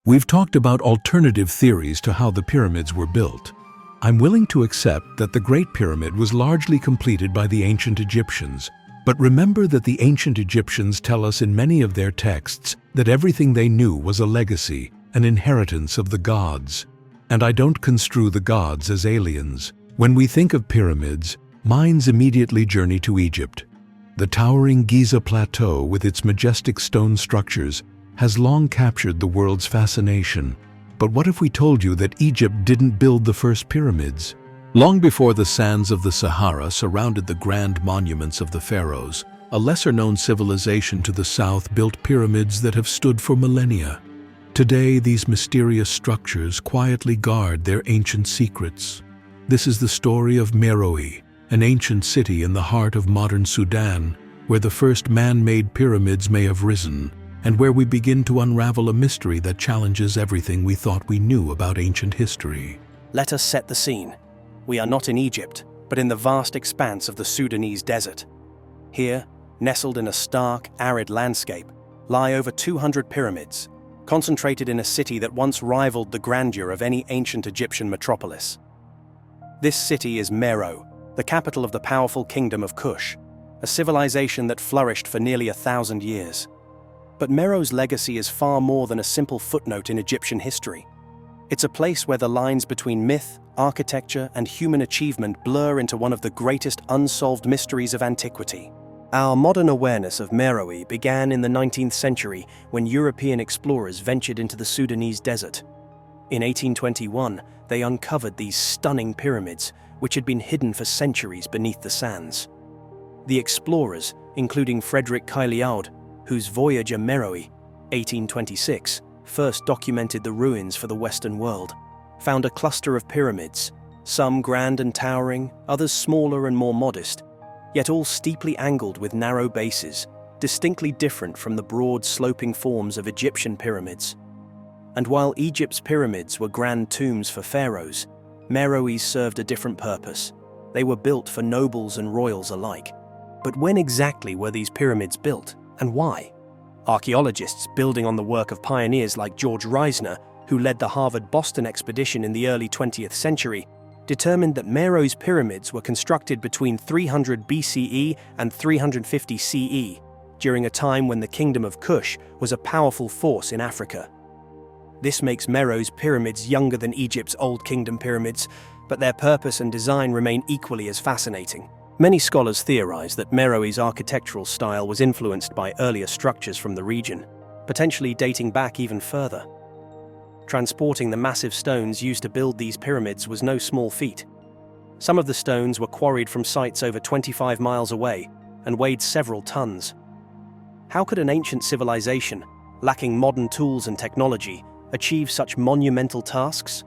We've talked about alternative theories to how the pyramids were built. I'm willing to accept that the Great Pyramid was largely completed by the ancient Egyptians, but remember that the ancient Egyptians tell us in many of their texts that everything they knew was a legacy, an inheritance of the gods. And I don't construe the gods as aliens. When we think of pyramids, minds immediately journey to Egypt. The towering Giza Plateau with its majestic stone structures has long captured the world's fascination. But what if we told you that Egypt didn't build the first pyramids? Long before the sands of the Sahara surrounded the grand monuments of the pharaohs, a lesser-known civilization to the south built pyramids that have stood for millennia. Today, these mysterious structures quietly guard their ancient secrets. This is the story of Meroe, an ancient city in the heart of modern Sudan, where the first man-made pyramids may have risen, and where we begin to unravel a mystery that challenges everything we thought we knew about ancient history. Let us set the scene. We are not in Egypt, but in the vast expanse of the Sudanese desert. Here, nestled in a stark, arid landscape, lie over 200 pyramids, concentrated in a city that once rivaled the grandeur of any ancient Egyptian metropolis. This city is Meroe, the capital of the powerful Kingdom of Kush, a civilization that flourished for nearly 1,000 years. But Meroe's legacy is far more than a simple footnote in Egyptian history. It's a place where the lines between myth, architecture, and human achievement blur into one of the greatest unsolved mysteries of antiquity. Our modern awareness of Meroe began in the 19th century when European explorers ventured into the Sudanese desert. In 1821, they uncovered these stunning pyramids, which had been hidden for centuries beneath the sands. The explorers, including Frederick Cailleaud, whose Voyage à Meroe, 1826, first documented the ruins for the Western world, found a cluster of pyramids, some grand and towering, others smaller and more modest, yet all steeply angled with narrow bases, distinctly different from the broad sloping forms of Egyptian pyramids. And while Egypt's pyramids were grand tombs for pharaohs, Meroe's served a different purpose. They were built for nobles and royals alike. But when exactly were these pyramids built, and why? Archaeologists, building on the work of pioneers like George Reisner, who led the Harvard-Boston expedition in the early 20th century, determined that Meroe's pyramids were constructed between 300 BCE and 350 CE, during a time when the Kingdom of Kush was a powerful force in Africa. This makes Meroe's pyramids younger than Egypt's Old Kingdom pyramids, but their purpose and design remain equally as fascinating. Many scholars theorize that Meroe's architectural style was influenced by earlier structures from the region, potentially dating back even further. Transporting the massive stones used to build these pyramids was no small feat. Some of the stones were quarried from sites over 25 miles away and weighed several tons. How could an ancient civilization, lacking modern tools and technology, achieve such monumental tasks?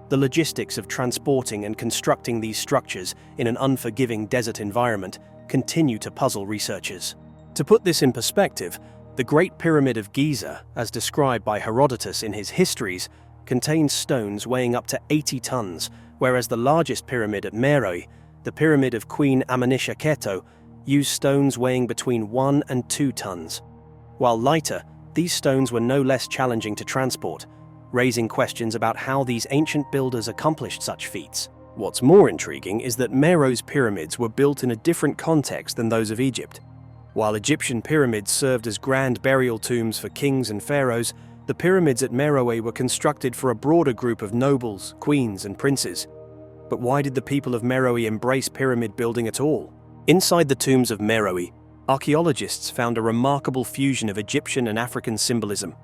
The logistics of transporting and constructing these structures in an unforgiving desert environment continue to puzzle researchers. To put this in perspective, the Great Pyramid of Giza, as described by Herodotus in his Histories, contains stones weighing up to 80 tons, whereas the largest pyramid at Meroe, the Pyramid of Queen Amenisha-Keto, used stones weighing between 1 and 2 tons. While lighter, these stones were no less challenging to transport, raising questions about how these ancient builders accomplished such feats. What's more intriguing is that Meroe's pyramids were built in a different context than those of Egypt. While Egyptian pyramids served as grand burial tombs for kings and pharaohs, the pyramids at Meroe were constructed for a broader group of nobles, queens, and princes. But why did the people of Meroe embrace pyramid building at all? Inside the tombs of Meroe, archaeologists found a remarkable fusion of Egyptian and African symbolism.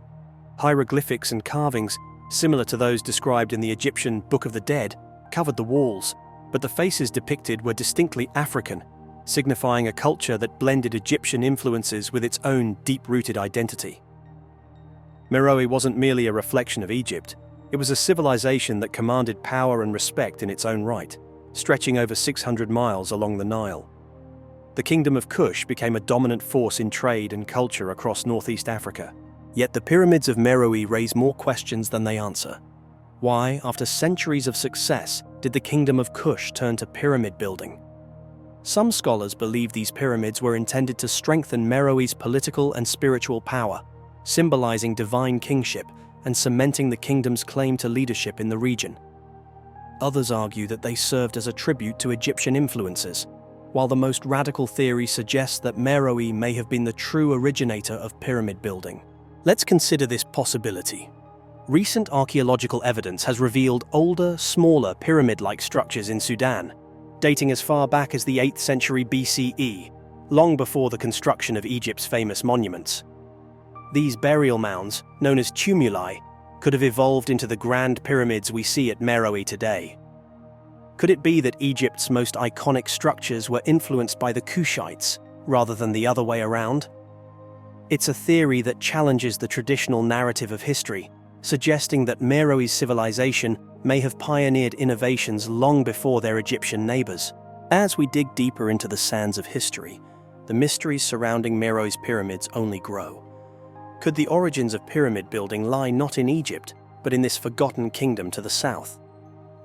Hieroglyphics and carvings, similar to those described in the Egyptian Book of the Dead, covered the walls, but the faces depicted were distinctly African, signifying a culture that blended Egyptian influences with its own deep-rooted identity. Meroe wasn't merely a reflection of Egypt, it was a civilization that commanded power and respect in its own right, stretching over 600 miles along the Nile. The Kingdom of Kush became a dominant force in trade and culture across Northeast Africa. Yet the pyramids of Meroe raise more questions than they answer. Why, after centuries of success, did the Kingdom of Kush turn to pyramid building? Some scholars believe these pyramids were intended to strengthen Meroe's political and spiritual power, symbolizing divine kingship and cementing the kingdom's claim to leadership in the region. Others argue that they served as a tribute to Egyptian influences, while the most radical theory suggests that Meroe may have been the true originator of pyramid building. Let's consider this possibility. Recent archaeological evidence has revealed older, smaller pyramid-like structures in Sudan, dating as far back as the 8th century BCE, long before the construction of Egypt's famous monuments. These burial mounds, known as tumuli, could have evolved into the grand pyramids we see at Meroe today. Could it be that Egypt's most iconic structures were influenced by the Kushites, rather than the other way around? It's a theory that challenges the traditional narrative of history, suggesting that Meroe's civilization may have pioneered innovations long before their Egyptian neighbors. As we dig deeper into the sands of history, the mysteries surrounding Meroe's pyramids only grow. Could the origins of pyramid building lie not in Egypt, but in this forgotten kingdom to the south?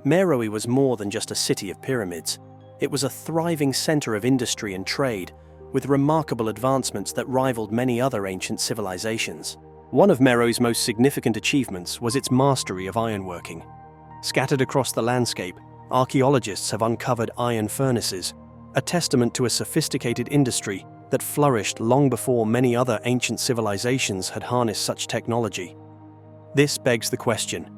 Meroe was more than just a city of pyramids. It was a thriving center of industry and trade, with remarkable advancements that rivaled many other ancient civilizations. One of Meroe's most significant achievements was its mastery of ironworking. Scattered across the landscape, archaeologists have uncovered iron furnaces, a testament to a sophisticated industry that flourished long before many other ancient civilizations had harnessed such technology. This begs the question: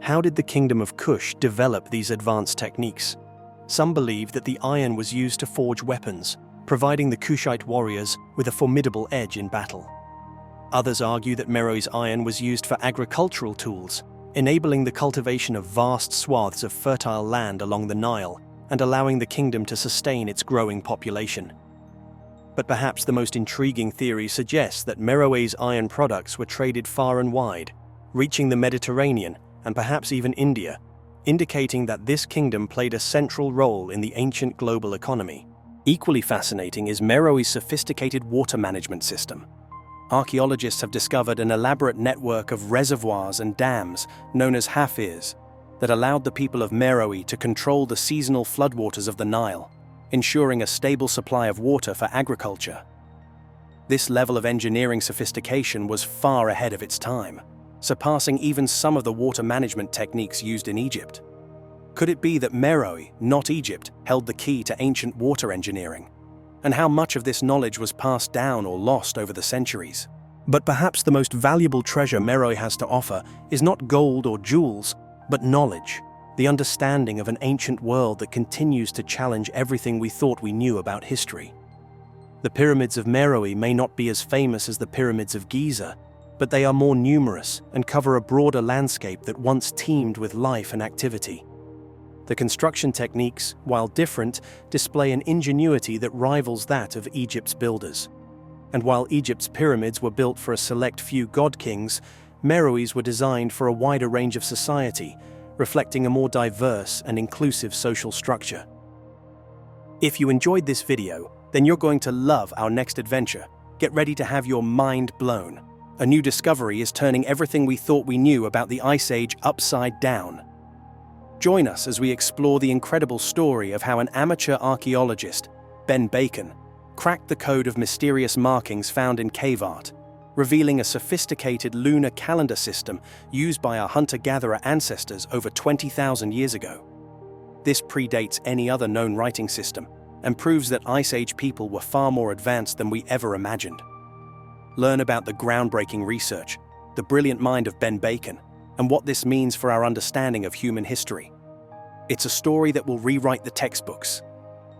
how did the Kingdom of Kush develop these advanced techniques? Some believe that the iron was used to forge weapons, providing the Kushite warriors with a formidable edge in battle. Others argue that Meroe's iron was used for agricultural tools, enabling the cultivation of vast swaths of fertile land along the Nile and allowing the kingdom to sustain its growing population. But perhaps the most intriguing theory suggests that Meroe's iron products were traded far and wide, reaching the Mediterranean and perhaps even India, indicating that this kingdom played a central role in the ancient global economy. Equally fascinating is Meroe's sophisticated water management system. Archaeologists have discovered an elaborate network of reservoirs and dams, known as hafirs, that allowed the people of Meroe to control the seasonal floodwaters of the Nile, ensuring a stable supply of water for agriculture. This level of engineering sophistication was far ahead of its time, surpassing even some of the water management techniques used in Egypt. Could it be that Meroe, not Egypt, held the key to ancient water engineering? And how much of this knowledge was passed down or lost over the centuries? But perhaps the most valuable treasure Meroe has to offer is not gold or jewels, but knowledge, the understanding of an ancient world that continues to challenge everything we thought we knew about history. The pyramids of Meroe may not be as famous as the pyramids of Giza, but they are more numerous and cover a broader landscape that once teemed with life and activity. The construction techniques, while different, display an ingenuity that rivals that of Egypt's builders. And while Egypt's pyramids were built for a select few god-kings, Meroe's were designed for a wider range of society, reflecting a more diverse and inclusive social structure. If you enjoyed this video, then you're going to love our next adventure. Get ready to have your mind blown. A new discovery is turning everything we thought we knew about the Ice Age upside down. Join us as we explore the incredible story of how an amateur archaeologist, Ben Bacon, cracked the code of mysterious markings found in cave art, revealing a sophisticated lunar calendar system used by our hunter-gatherer ancestors over 20,000 years ago. This predates any other known writing system and proves that Ice Age people were far more advanced than we ever imagined. Learn about the groundbreaking research, the brilliant mind of Ben Bacon, and what this means for our understanding of human history. It's a story that will rewrite the textbooks.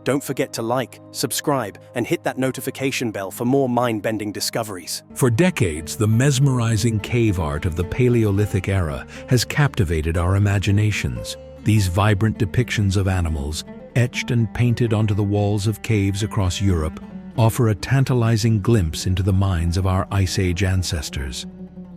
Don't forget to like, subscribe, and hit that notification bell for more mind-bending discoveries. For decades, the mesmerizing cave art of the Paleolithic era has captivated our imaginations. These vibrant depictions of animals, etched and painted onto the walls of caves across Europe, offer a tantalizing glimpse into the minds of our Ice Age ancestors.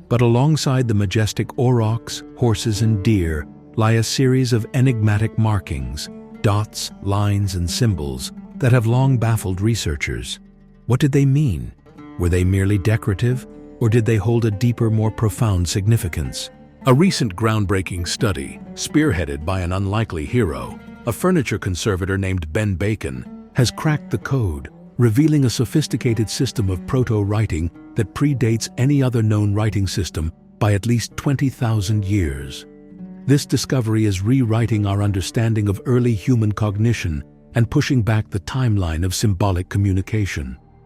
But alongside the majestic aurochs, horses, and deer lie a series of enigmatic markings, dots, lines, and symbols that have long baffled researchers. What did they mean? Were they merely decorative, or did they hold a deeper, more profound significance? A recent groundbreaking study, spearheaded by an unlikely hero, a furniture conservator named Ben Bacon, has cracked the code, revealing a sophisticated system of proto-writing that predates any other known writing system by at least 20,000 years. This discovery is rewriting our understanding of early human cognition and pushing back the timeline of symbolic communication.